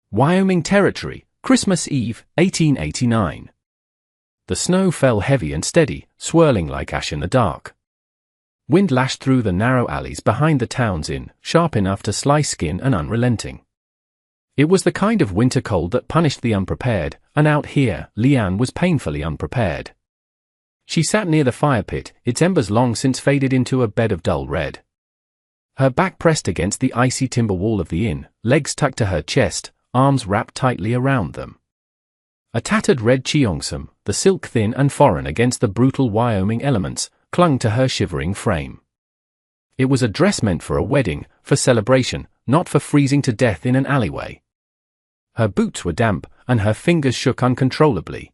Wyoming Territory, Christmas Eve, 1889. The snow fell heavy and steady, swirling like ash in the dark. Wind lashed through the narrow alleys behind the town's inn, sharp enough to slice skin and unrelenting. It was the kind of winter cold that punished the unprepared, and out here, Leanne was painfully unprepared. She sat near the fire pit, its embers long since faded into a bed of dull red. Her back pressed against the icy timber wall of the inn, legs tucked to her chest, arms wrapped tightly around them. A tattered red cheongsam, the silk thin and foreign against the brutal Wyoming elements, clung to her shivering frame. It was a dress meant for a wedding, for celebration, not for freezing to death in an alleyway. Her boots were damp, and her fingers shook uncontrollably.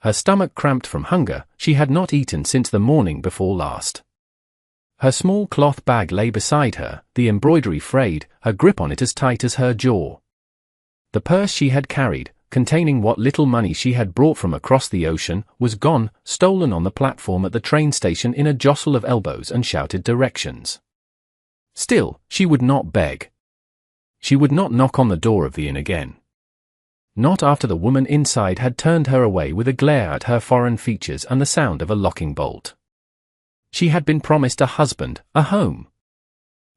Her stomach cramped from hunger, she had not eaten since the morning before last. Her small cloth bag lay beside her, the embroidery frayed, her grip on it as tight as her jaw. The purse she had carried, containing what little money she had brought from across the ocean, was gone, stolen on the platform at the train station in a jostle of elbows and shouted directions. Still, she would not beg. She would not knock on the door of the inn again. Not after the woman inside had turned her away with a glare at her foreign features and the sound of a locking bolt. She had been promised a husband, a home.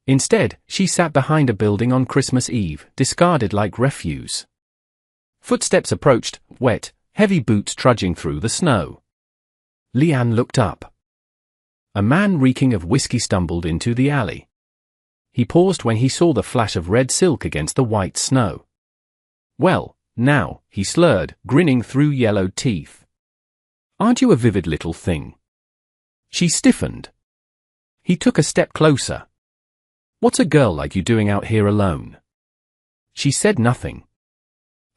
Instead, she sat behind a building on Christmas Eve, discarded like refuse. Footsteps approached, wet, heavy boots trudging through the snow. Leanne looked up. A man reeking of whiskey stumbled into the alley. He paused when he saw the flash of red silk against the white snow. "Well, now," he slurred, grinning through yellowed teeth. "Aren't you a vivid little thing?" She stiffened. He took a step closer. "What's a girl like you doing out here alone?" She said nothing.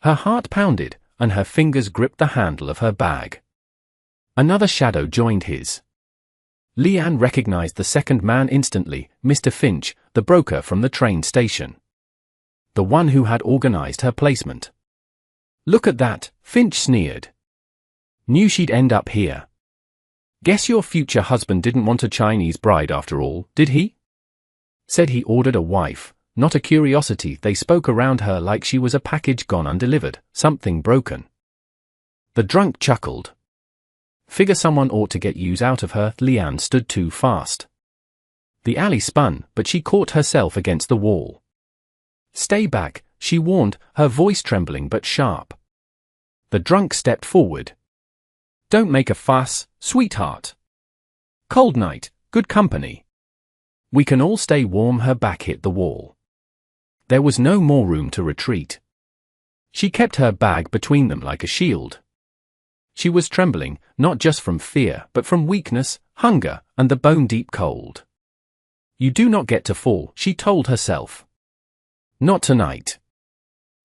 Her heart pounded, and her fingers gripped the handle of her bag. Another shadow joined his. Leanne recognized the second man instantly, Mr. Finch, the broker from the train station. The one who had organized her placement. "Look at that," Finch sneered. "Knew she'd end up here. Guess your future husband didn't want a Chinese bride after all, did he?" Said he ordered a wife, not a curiosity. They spoke around her like she was a package gone undelivered, something broken. The drunk chuckled. Figure someone ought to get use out of her. Leanne stood too fast. The alley spun, but she caught herself against the wall. "Stay back," she warned, her voice trembling but sharp. The drunk stepped forward. "Don't make a fuss, sweetheart. Cold night, good company. We can all stay warm." Her back hit the wall. There was no more room to retreat. She kept her bag between them like a shield. She was trembling, not just from fear, but from weakness, hunger, and the bone-deep cold. "You do not get to fall," she told herself. "Not tonight."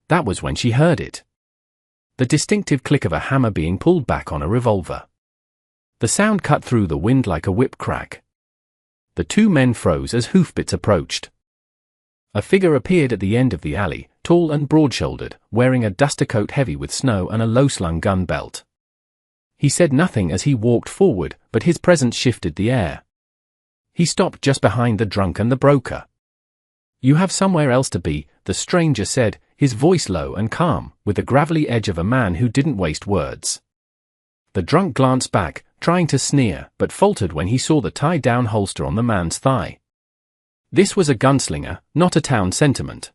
That was when she heard it. The distinctive click of a hammer being pulled back on a revolver. The sound cut through the wind like a whip crack. The two men froze as hoofbeats approached. A figure appeared at the end of the alley, tall and broad-shouldered, wearing a duster coat heavy with snow and a low-slung gun belt. He said nothing as he walked forward, but his presence shifted the air. He stopped just behind the drunk and the broker. "You have somewhere else to be," the stranger said, his voice low and calm, with the gravelly edge of a man who didn't waste words. The drunk glanced back, trying to sneer, but faltered when he saw the tied-down holster on the man's thigh. This was a gunslinger, not a town sentiment.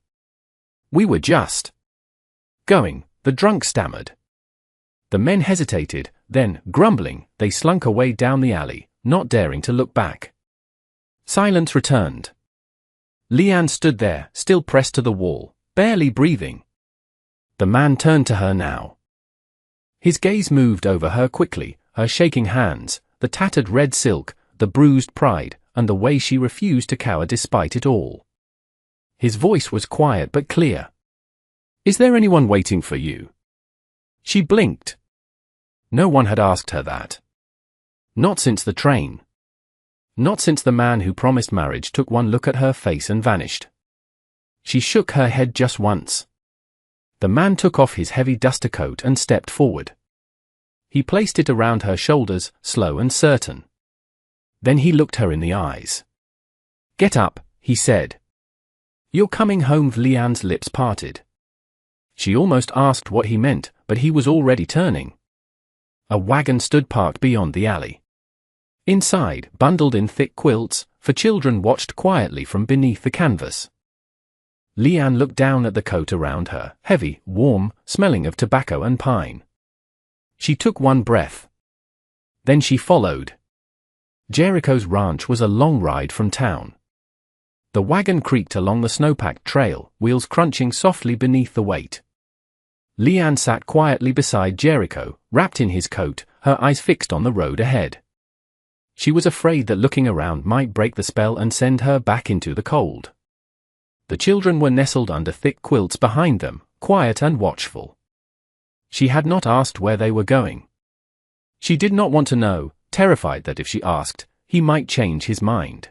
"We were just going," the drunk stammered. The men hesitated, then, grumbling, they slunk away down the alley, not daring to look back. Silence returned. Leanne stood there, still pressed to the wall, barely breathing. The man turned to her now. His gaze moved over her quickly, her shaking hands, the tattered red silk, the bruised pride, and the way she refused to cower despite it all. His voice was quiet but clear. "Is there anyone waiting for you?" She blinked. No one had asked her that. Not since the train. Not since the man who promised marriage took one look at her face and vanished. She shook her head just once. The man took off his heavy duster coat and stepped forward. He placed it around her shoulders, slow and certain. Then he looked her in the eyes. "Get up," he said. "You're coming home." Leanne's lips parted. She almost asked what he meant, but he was already turning. A wagon stood parked beyond the alley. Inside, bundled in thick quilts, 4 children watched quietly from beneath the canvas. Leanne looked down at the coat around her, heavy, warm, smelling of tobacco and pine. She took one breath. Then she followed. Jericho's ranch was a long ride from town. The wagon creaked along the snow-packed trail, wheels crunching softly beneath the weight. Leanne sat quietly beside Jericho, wrapped in his coat, her eyes fixed on the road ahead. She was afraid that looking around might break the spell and send her back into the cold. The children were nestled under thick quilts behind them, quiet and watchful. She had not asked where they were going. She did not want to know, terrified that if she asked, he might change his mind.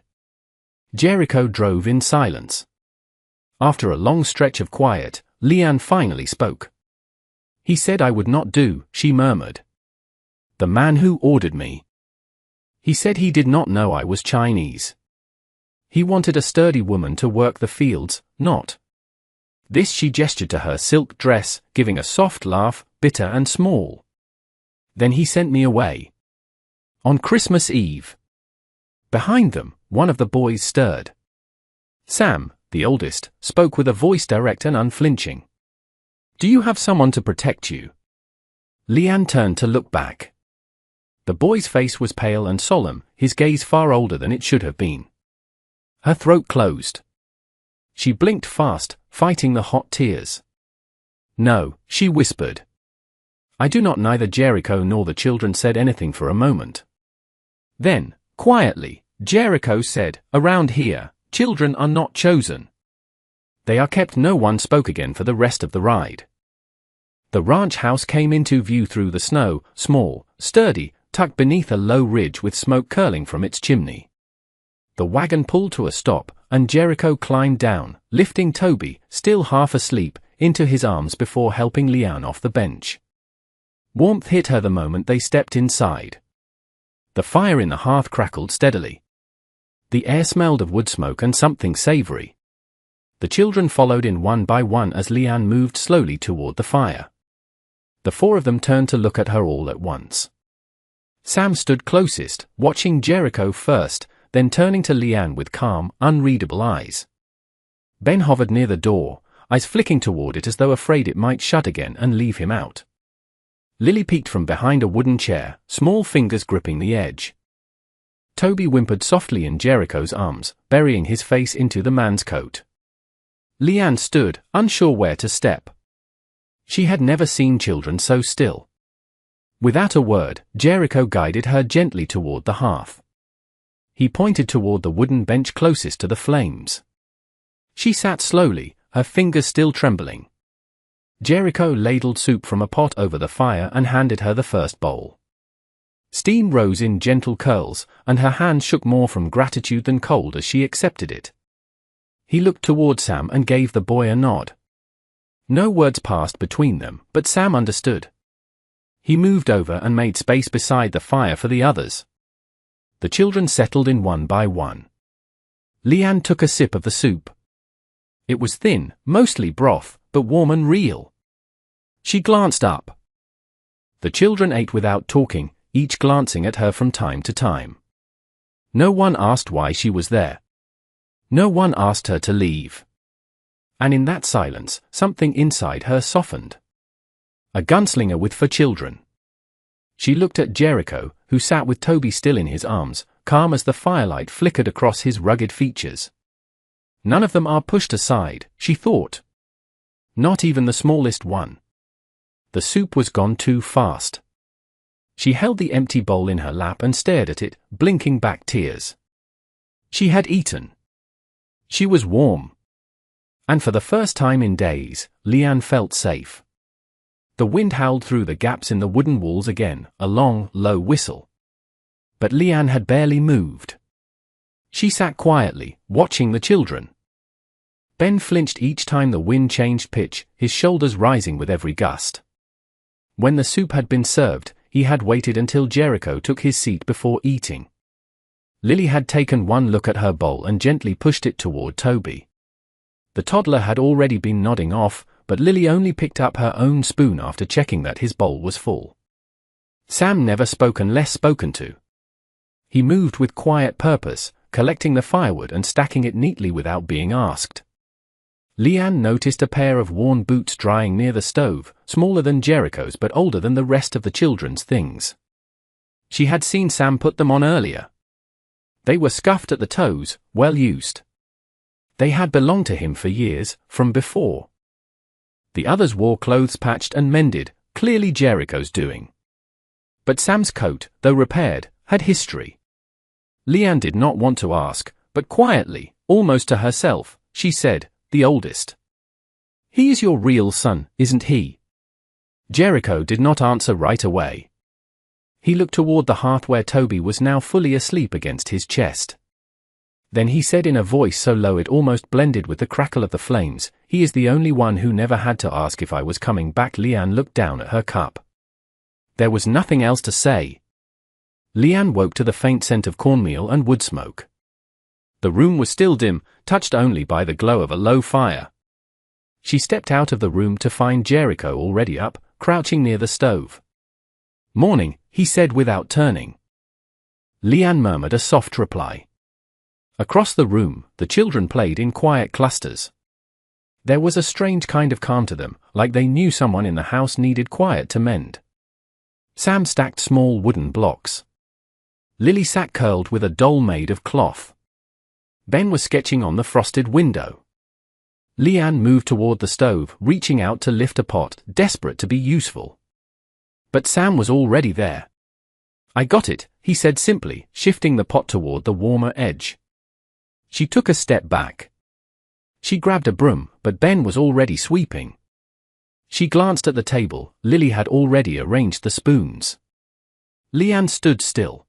Jericho drove in silence. After a long stretch of quiet, Leanne finally spoke. "He said I would not do," she murmured. "The man who ordered me. He said he did not know I was Chinese. He wanted a sturdy woman to work the fields, not." This she gestured to her silk dress, giving a soft laugh, bitter and small. "Then he sent me away. On Christmas Eve." Behind them, one of the boys stirred. Sam, the oldest, spoke with a voice direct and unflinching. "Do you have someone to protect you?" Leanne turned to look back. The boy's face was pale and solemn, his gaze far older than it should have been. Her throat closed. She blinked fast, fighting the hot tears. "No," she whispered. "I do not." Neither Jericho nor the children said anything for a moment. Then, quietly, Jericho said, "Around here, children are not chosen. They are kept." No one spoke again for the rest of the ride. The ranch house came into view through the snow, small, sturdy, tucked beneath a low ridge with smoke curling from its chimney. The wagon pulled to a stop, and Jericho climbed down, lifting Toby, still half asleep, into his arms before helping Leanne off the bench. Warmth hit her the moment they stepped inside. The fire in the hearth crackled steadily. The air smelled of wood smoke and something savory. The children followed in one by one as Leanne moved slowly toward the fire. The 4 of them turned to look at her all at once. Sam stood closest, watching Jericho first, then turning to Leanne with calm, unreadable eyes. Ben hovered near the door, eyes flicking toward it as though afraid it might shut again and leave him out. Lily peeked from behind a wooden chair, small fingers gripping the edge. Toby whimpered softly in Jericho's arms, burying his face into the man's coat. Leanne stood, unsure where to step. She had never seen children so still. Without a word, Jericho guided her gently toward the hearth. He pointed toward the wooden bench closest to the flames. She sat slowly, her fingers still trembling. Jericho ladled soup from a pot over the fire and handed her the first bowl. Steam rose in gentle curls, and her hand shook more from gratitude than cold as she accepted it. He looked toward Sam and gave the boy a nod. No words passed between them, but Sam understood. He moved over and made space beside the fire for the others. The children settled in one by one. Leanne took a sip of the soup. It was thin, mostly broth, but warm and real. She glanced up. The children ate without talking, each glancing at her from time to time. No one asked why she was there. No one asked her to leave. And in that silence, something inside her softened. A gunslinger with 4 children. She looked at Jericho, who sat with Toby still in his arms, calm as the firelight flickered across his rugged features. None of them are pushed aside, she thought. Not even the smallest one. The soup was gone too fast. She held the empty bowl in her lap and stared at it, blinking back tears. She had eaten. She was warm. And for the first time in days, Leanne felt safe. The wind howled through the gaps in the wooden walls again, a long, low whistle. But Leanne had barely moved. She sat quietly, watching the children. Ben flinched each time the wind changed pitch, his shoulders rising with every gust. When the soup had been served, he had waited until Jericho took his seat before eating. Lily had taken one look at her bowl and gently pushed it toward Toby. The toddler had already been nodding off, but Lily only picked up her own spoon after checking that his bowl was full. Sam never spoke unless spoken to. He moved with quiet purpose, collecting the firewood and stacking it neatly without being asked. Leanne noticed a pair of worn boots drying near the stove, smaller than Jericho's but older than the rest of the children's things. She had seen Sam put them on earlier. They were scuffed at the toes, well used. They had belonged to him for years, from before. The others wore clothes patched and mended, clearly Jericho's doing. But Sam's coat, though repaired, had history. Leanne did not want to ask, but quietly, almost to herself, she said, "The oldest. He is your real son, isn't he?" Jericho did not answer right away. He looked toward the hearth where Toby was now fully asleep against his chest. Then he said in a voice so low it almost blended with the crackle of the flames, "He is the only one who never had to ask if I was coming back." Leanne looked down at her cup. There was nothing else to say. Leanne woke to the faint scent of cornmeal and wood smoke. The room was still dim, touched only by the glow of a low fire. She stepped out of the room to find Jericho already up, crouching near the stove. "Morning," he said without turning. Leanne murmured a soft reply. Across the room, the children played in quiet clusters. There was a strange kind of calm to them, like they knew someone in the house needed quiet to mend. Sam stacked small wooden blocks. Lily sat curled with a doll made of cloth. Ben was sketching on the frosted window. Leanne moved toward the stove, reaching out to lift a pot, desperate to be useful. But Sam was already there. "I got it," he said simply, shifting the pot toward the warmer edge. She took a step back. She grabbed a broom, but Ben was already sweeping. She glanced at the table. Lily had already arranged the spoons. Leanne stood still.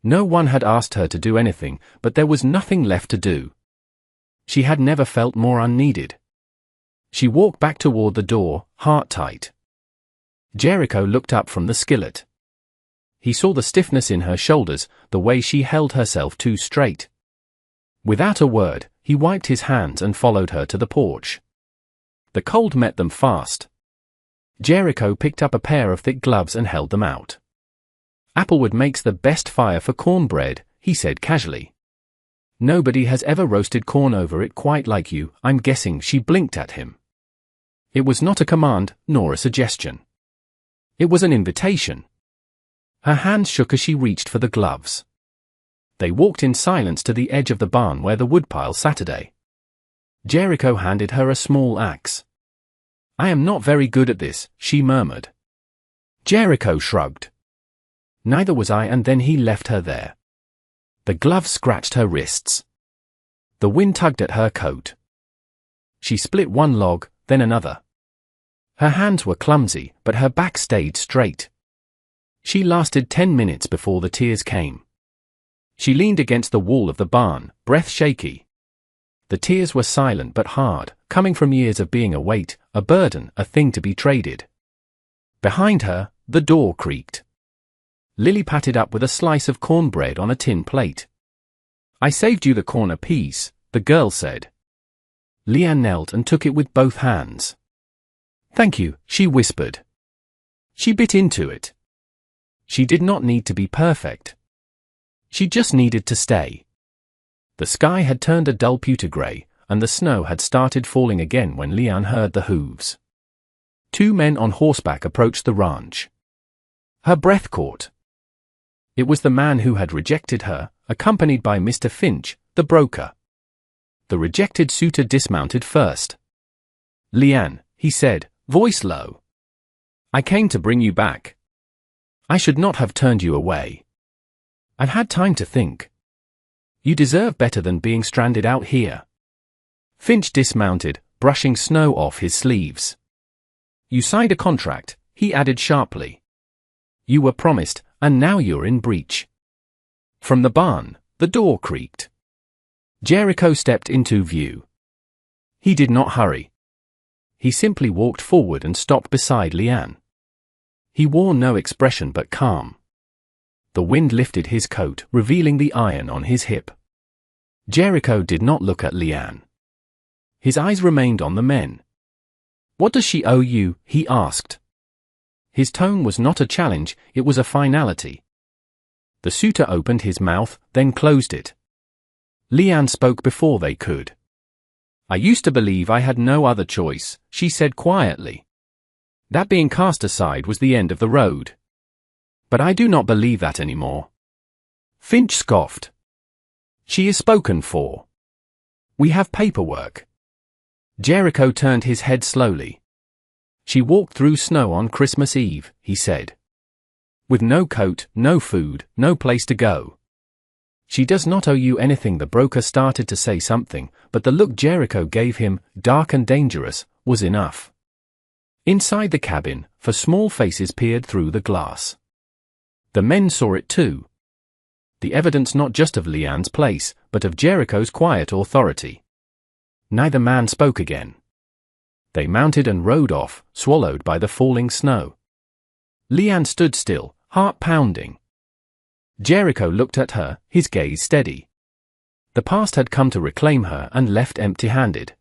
No one had asked her to do anything, but there was nothing left to do. She had never felt more unneeded. She walked back toward the door, heart tight. Jericho looked up from the skillet. He saw the stiffness in her shoulders, the way she held herself too straight. Without a word, he wiped his hands and followed her to the porch. The cold met them fast. Jericho picked up a pair of thick gloves and held them out. "Applewood makes the best fire for cornbread," he said casually. "Nobody has ever roasted corn over it quite like you." I'm guessing she blinked at him. It was not a command, nor a suggestion. It was an invitation. Her hands shook as she reached for the gloves. They walked in silence to the edge of the barn where the woodpile Saturday. Jericho handed her a small axe. "I am not very good at this," she murmured. Jericho shrugged. "Neither was I," and then he left her there. The gloves scratched her wrists. The wind tugged at her coat. She split one log, then another. Her hands were clumsy, but her back stayed straight. She lasted 10 minutes before the tears came. She leaned against the wall of the barn, breath shaky. The tears were silent but hard, coming from years of being a weight, a burden, a thing to be traded. Behind her, the door creaked. Lily patted up with a slice of cornbread on a tin plate. "I saved you the corner piece," the girl said. Leanne knelt and took it with both hands. "Thank you," she whispered. She bit into it. She did not need to be perfect. She just needed to stay. The sky had turned a dull pewter grey, and the snow had started falling again when Leanne heard the hooves. 2 men on horseback approached the ranch. Her breath caught. It was the man who had rejected her, accompanied by Mr. Finch, the broker. The rejected suitor dismounted first. "Leanne," he said, voice low. "I came to bring you back. I should not have turned you away. I've had time to think. You deserve better than being stranded out here." Finch dismounted, brushing snow off his sleeves. "You signed a contract," he added sharply. "You were promised, and now you're in breach." From the barn, the door creaked. Jericho stepped into view. He did not hurry. He simply walked forward and stopped beside Leanne. He wore no expression but calm. The wind lifted his coat, revealing the iron on his hip. Jericho did not look at Leanne. His eyes remained on the men. "What does she owe you?" he asked. His tone was not a challenge, it was a finality. The suitor opened his mouth, then closed it. Leanne spoke before they could. "I used to believe I had no other choice," she said quietly. "That being cast aside was the end of the road. But I do not believe that anymore." Finch scoffed. "She is spoken for. We have paperwork." Jericho turned his head slowly. "She walked through snow on Christmas Eve," he said. "With no coat, no food, no place to go. She does not owe you anything." The broker started to say something, but the look Jericho gave him, dark and dangerous, was enough. Inside the cabin, four small faces peered through the glass. The men saw it too. The evidence not just of Leanne's place, but of Jericho's quiet authority. Neither man spoke again. They mounted and rode off, swallowed by the falling snow. Leanne stood still, heart pounding. Jericho looked at her, his gaze steady. The past had come to reclaim her and left empty-handed.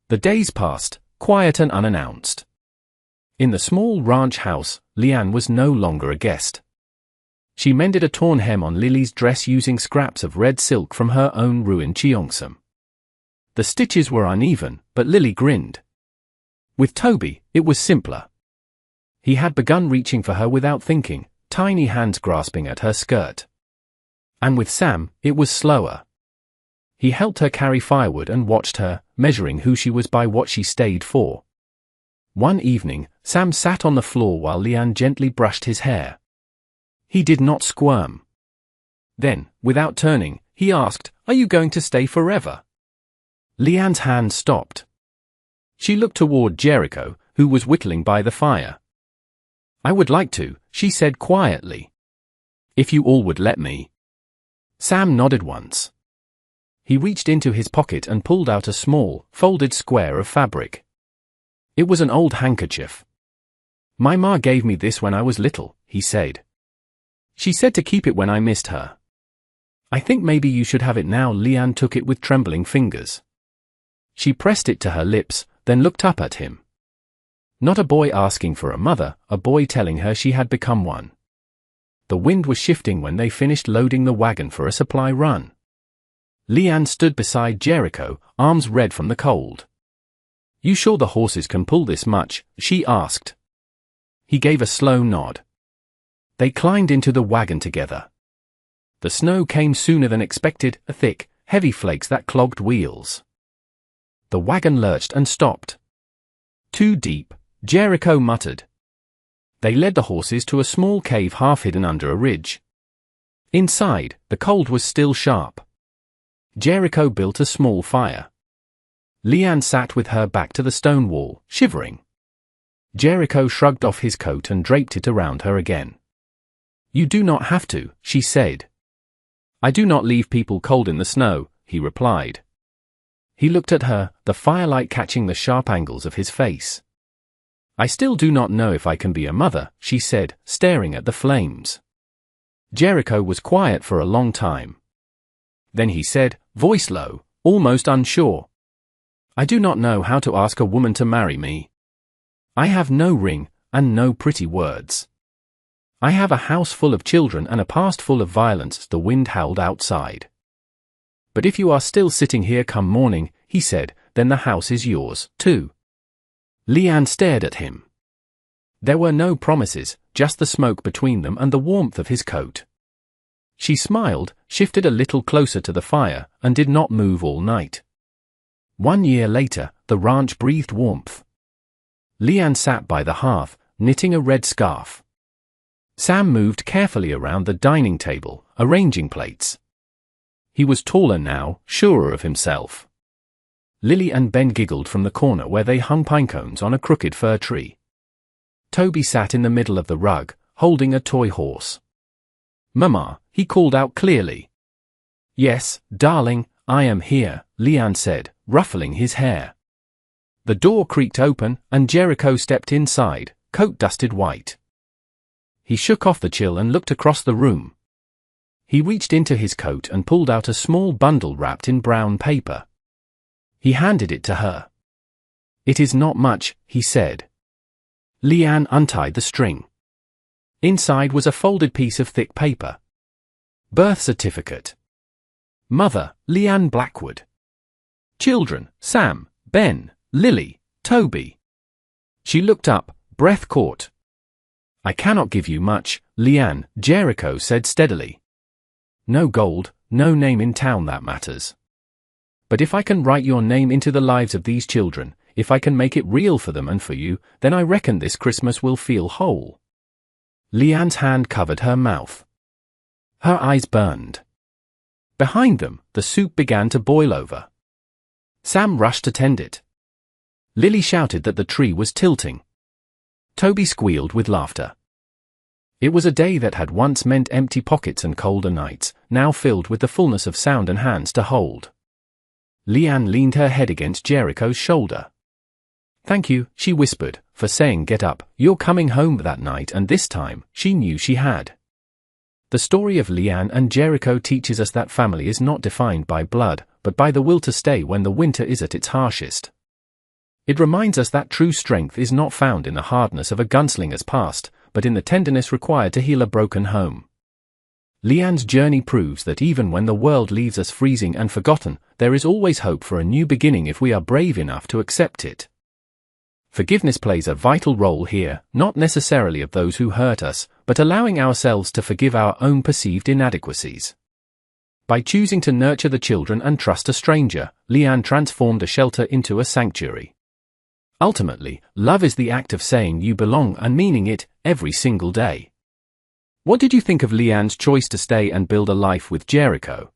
The days passed, quiet and unannounced. In the small ranch house, Leanne was no longer a guest. She mended a torn hem on Lily's dress using scraps of red silk from her own ruined cheongsam. The stitches were uneven, but Lily grinned. With Toby, it was simpler. He had begun reaching for her without thinking, tiny hands grasping at her skirt. And with Sam, it was slower. He helped her carry firewood and watched her, measuring who she was by what she stayed for. One evening, Sam sat on the floor while Leanne gently brushed his hair. He did not squirm. Then, without turning, he asked, "Are you going to stay forever?" Leanne's hand stopped. She looked toward Jericho, who was whittling by the fire. "I would like to," she said quietly. "If you all would let me." Sam nodded once. He reached into his pocket and pulled out a small, folded square of fabric. It was an old handkerchief. "My ma gave me this when I was little," he said. "She said to keep it when I missed her. I think maybe you should have it now." Leanne took it with trembling fingers. She pressed it to her lips, then looked up at him. Not a boy asking for a mother, a boy telling her she had become one. The wind was shifting when they finished loading the wagon for a supply run. Leanne stood beside Jericho, arms red from the cold. "You sure the horses can pull this much?" she asked. He gave a slow nod. They climbed into the wagon together. The snow came sooner than expected, thick, heavy flakes that clogged wheels. The wagon lurched and stopped. "Too deep," Jericho muttered. They led the horses to a small cave half hidden under a ridge. Inside, the cold was still sharp. Jericho built a small fire. Leanne sat with her back to the stone wall, shivering. Jericho shrugged off his coat and draped it around her again. "You do not have to," she said. "I do not leave people cold in the snow," he replied. He looked at her, the firelight catching the sharp angles of his face. "I still do not know if I can be a mother," she said, staring at the flames. Jericho was quiet for a long time. Then he said, voice low, almost unsure, "I do not know how to ask a woman to marry me. I have no ring, and no pretty words. I have a house full of children and a past full of violence." The wind howled outside. "But if you are still sitting here come morning," he said, "then the house is yours, too." Leanne stared at him. There were no promises, just the smoke between them and the warmth of his coat. She smiled, shifted a little closer to the fire, and did not move all night. 1 year later, the ranch breathed warmth. Leanne sat by the hearth, knitting a red scarf. Sam moved carefully around the dining table, arranging plates. He was taller now, surer of himself. Lily and Ben giggled from the corner where they hung pine cones on a crooked fir tree. Toby sat in the middle of the rug, holding a toy horse. "Mama," he called out clearly. "Yes, darling, I am here," Leanne said, ruffling his hair. The door creaked open, and Jericho stepped inside, coat dusted white. He shook off the chill and looked across the room. He reached into his coat and pulled out a small bundle wrapped in brown paper. He handed it to her. "It is not much," he said. Leanne untied the string. Inside was a folded piece of thick paper. Birth certificate. Mother, Leanne Blackwood. Children, Sam, Ben, Lily, Toby. She looked up, breath caught. "I cannot give you much, Leanne," Jericho said steadily. "No gold, no name in town that matters. But if I can write your name into the lives of these children, if I can make it real for them and for you, then I reckon this Christmas will feel whole." Leanne's hand covered her mouth. Her eyes burned. Behind them, the soup began to boil over. Sam rushed to tend it. Lily shouted that the tree was tilting. Toby squealed with laughter. It was a day that had once meant empty pockets and colder nights, now filled with the fullness of sound and hands to hold. Leanne leaned her head against Jericho's shoulder. "Thank you," she whispered, "for saying get up, you're coming home that night," and this time, she knew she had. The story of Leanne and Jericho teaches us that family is not defined by blood, but by the will to stay when the winter is at its harshest. It reminds us that true strength is not found in the hardness of a gunslinger's past, but in the tenderness required to heal a broken home. Leanne's journey proves that even when the world leaves us freezing and forgotten, there is always hope for a new beginning if we are brave enough to accept it. Forgiveness plays a vital role here, not necessarily of those who hurt us, but allowing ourselves to forgive our own perceived inadequacies. By choosing to nurture the children and trust a stranger, Leanne transformed a shelter into a sanctuary. Ultimately, love is the act of saying you belong and meaning it, every single day. What did you think of Leanne's choice to stay and build a life with Jericho?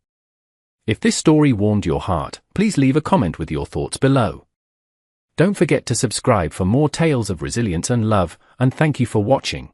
If this story warmed your heart, please leave a comment with your thoughts below. Don't forget to subscribe for more tales of resilience and love, and thank you for watching.